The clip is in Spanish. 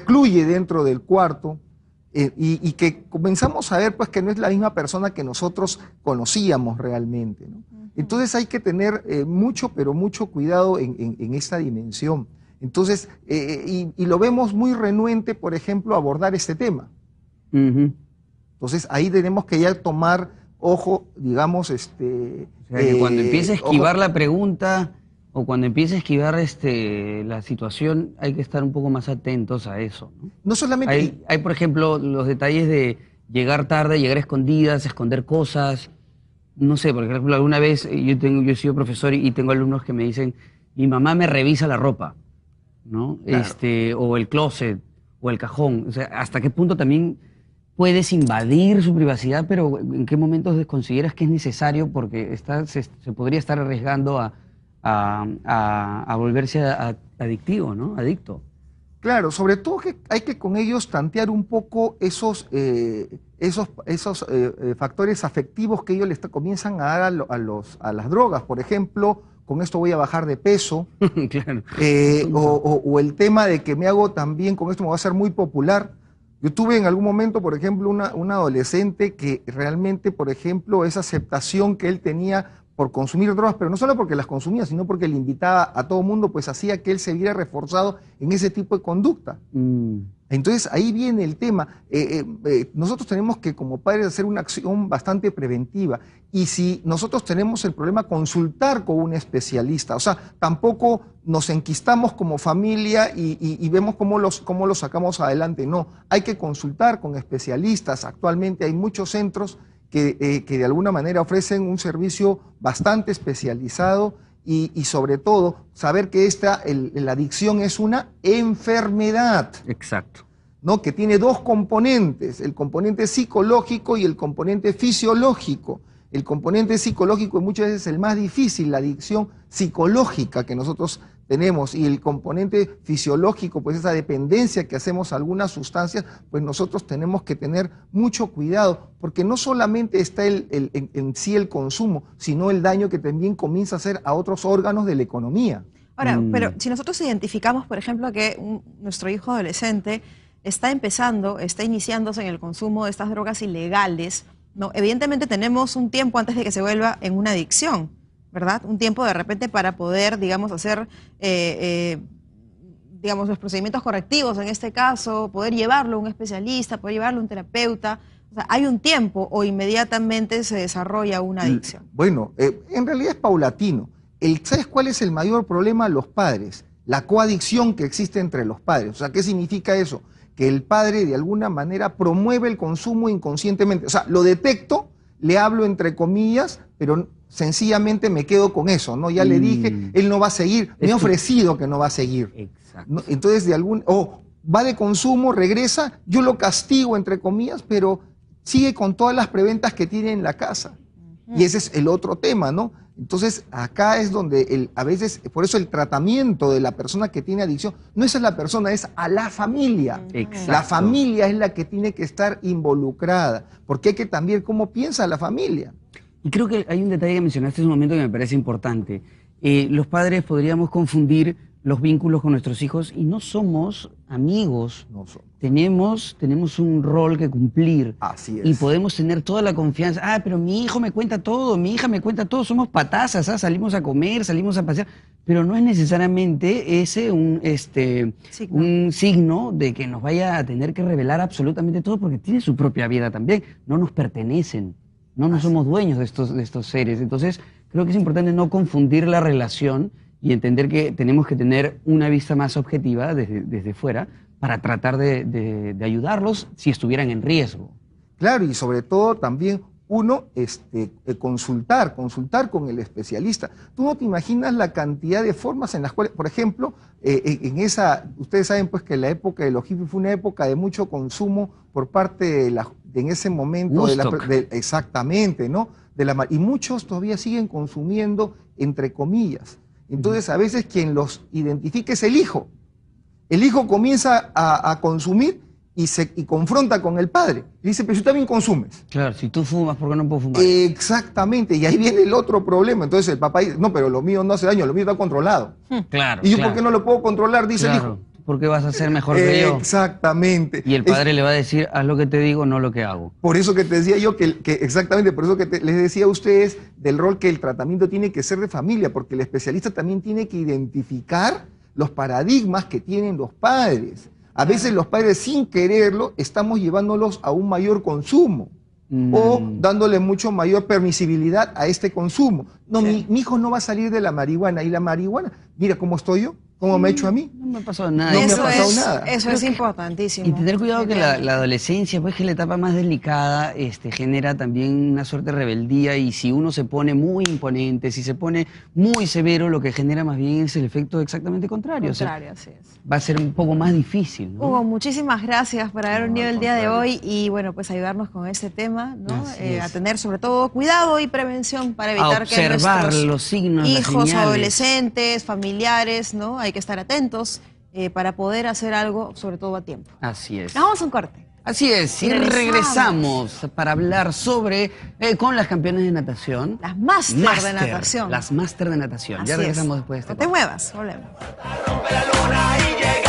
recluye dentro del cuarto y que comenzamos a ver pues que no es la misma persona que nosotros conocíamos realmente, ¿no? Entonces hay que tener mucho, pero mucho cuidado en esta dimensión. Entonces, y lo vemos muy renuente, por ejemplo, a abordar este tema. Entonces ahí tenemos que ya tomar, ojo, digamos, O sea, que cuando empiece a esquivar la pregunta o cuando empiece a esquivar la situación, hay que estar un poco más atentos a eso, ¿no? No solamente... Hay, por ejemplo, los detalles de llegar tarde, llegar a escondidas, esconder cosas. No sé, por ejemplo, alguna vez yo he sido profesor y tengo alumnos que me dicen, mi mamá me revisa la ropa, ¿no? Claro. O el closet, o el cajón. O sea, ¿hasta qué punto también puedes invadir su privacidad, pero en qué momentos consideras que es necesario porque se podría estar arriesgando a volverse adictivo, ¿no? Adicto. Claro, sobre todo que hay que con ellos tantear un poco esos factores afectivos que ellos les comienzan a dar a las drogas. Por ejemplo, con esto voy a bajar de peso, claro. o el tema de que me hago también, con esto me voy a hacer muy popular. Yo tuve en algún momento, por ejemplo, un adolescente que realmente, por ejemplo, esa aceptación que él tenía por consumir drogas, pero no solo porque las consumía, sino porque le invitaba a todo mundo, pues hacía que él se viera reforzado en ese tipo de conducta. Entonces ahí viene el tema. Nosotros tenemos que como padres hacer una acción bastante preventiva, y si nosotros tenemos el problema, consultar con un especialista. O sea, tampoco nos enquistamos como familia y vemos cómo lo sacamos adelante. No, hay que consultar con especialistas. Actualmente hay muchos centros que de alguna manera ofrecen un servicio bastante especializado y sobre todo saber que la adicción es una enfermedad. Exacto. ¿No? Que tiene dos componentes, el componente psicológico y el componente fisiológico. El componente psicológico es muchas veces el más difícil, la adicción psicológica que nosotros tenemos, y el componente fisiológico, pues esa dependencia que hacemos a algunas sustancias, pues nosotros tenemos que tener mucho cuidado, porque no solamente está en sí el consumo, sino el daño que también comienza a hacer a otros órganos de la economía. Ahora, pero si nosotros identificamos, por ejemplo, que nuestro hijo adolescente está iniciándose en el consumo de estas drogas ilegales, ¿no? Evidentemente tenemos un tiempo antes de que se vuelva en una adicción, ¿verdad? Un tiempo de repente para poder, digamos, hacer, digamos, los procedimientos correctivos en este caso, poder llevarlo a un especialista, poder llevarlo a un terapeuta. O sea, ¿hay un tiempo o inmediatamente se desarrolla una adicción? Bueno, en realidad es paulatino. ¿Sabes cuál es el mayor problema? Los padres. La coadicción que existe entre los padres. O sea, ¿qué significa eso? Que el padre de alguna manera promueve el consumo inconscientemente. O sea, lo detecto, le hablo entre comillas, pero sencillamente me quedo con eso, ¿no? Ya le dije, él no va a seguir, me ha ofrecido que no va a seguir. Exacto. ¿No? Entonces, va de consumo, regresa, yo lo castigo entre comillas, pero sigue con todas las preventas que tiene en la casa. Y ese es el otro tema, ¿no? Entonces, acá es donde a veces, por eso el tratamiento de la persona que tiene adicción, no es a la persona, es a la familia. Exacto. La familia es la que tiene que estar involucrada, porque hay que también cómo piensa la familia. Y creo que hay un detalle que mencionaste en un momento que me parece importante. Los padres podríamos confundir los vínculos con nuestros hijos y no somos amigos. No somos. Tenemos un rol que cumplir. Así es. Y podemos tener toda la confianza. Ah, pero mi hijo me cuenta todo, mi hija me cuenta todo. Somos patazas, ¿ah? Salimos a comer, salimos a pasear. Pero no es necesariamente ese un signo de que nos vaya a tener que revelar absolutamente todo, porque tiene su propia vida también. No nos pertenecen. No somos dueños de estos seres. Entonces, creo que es importante no confundir la relación y entender que tenemos que tener una vista más objetiva desde fuera para tratar de ayudarlos si estuvieran en riesgo. Claro, y sobre todo también uno consultar con el especialista. Tú no te imaginas la cantidad de formas en las cuales, por ejemplo, ustedes saben pues que la época de los hippies fue una época de mucho consumo por parte en ese momento exactamente, ¿no? Y muchos todavía siguen consumiendo entre comillas. Entonces, a veces quien los identifica es el hijo. El hijo comienza a consumir y confronta con el padre. Y dice, pero tú también consumes. Claro, si tú fumas, ¿por qué no puedo fumar? Exactamente, y ahí viene el otro problema. Entonces el papá dice, no, pero lo mío no hace daño, lo mío está controlado. Claro. ¿Y yo por qué no lo puedo controlar? Dice el hijo. ¿por qué vas a ser mejor que yo? Exactamente. Y el padre le va a decir, haz lo que te digo, no lo que hago. Por eso que te decía yo exactamente, por eso que les decía a ustedes del rol que el tratamiento tiene que ser de familia, porque el especialista también tiene que identificar los paradigmas que tienen los padres. A veces los padres, sin quererlo, estamos llevándolos a un mayor consumo o dándole mucho mayor permisibilidad a este consumo. No, Sí. mi hijo no va a salir de la marihuana. Y la marihuana, mira cómo estoy yo, cómo me ha hecho a mí. No me ha pasado nada. No me ha Eso pasado es, nada. eso es importantísimo. Y tener cuidado que la Definitivamente. adolescencia, pues que es la etapa más delicada, genera también una suerte de rebeldía, y si uno se pone muy imponente, si se pone muy severo, lo que genera más bien es el efecto exactamente contrario. O sea, Contrario, así es. va a ser un poco más difícil, ¿no? Hugo, muchísimas gracias por haber No, venido al el día de contrario. hoy y bueno, pues ayudarnos con este tema, ¿no? Así es. A tener sobre todo cuidado y prevención para A evitar que observar nuestros los signos, las hijos, señales. adolescentes, familiares, ¿no? Hay que estar atentos para poder hacer algo, sobre todo a tiempo. Así es. Nos vamos a un corte. Así es, y regresamos para hablar sobre, con las campeonas de natación. Las máster de natación. Las máster de natación. Ya Así es. regresamos después de este No te corte. muevas, volvemos. Rompe la luna y llega.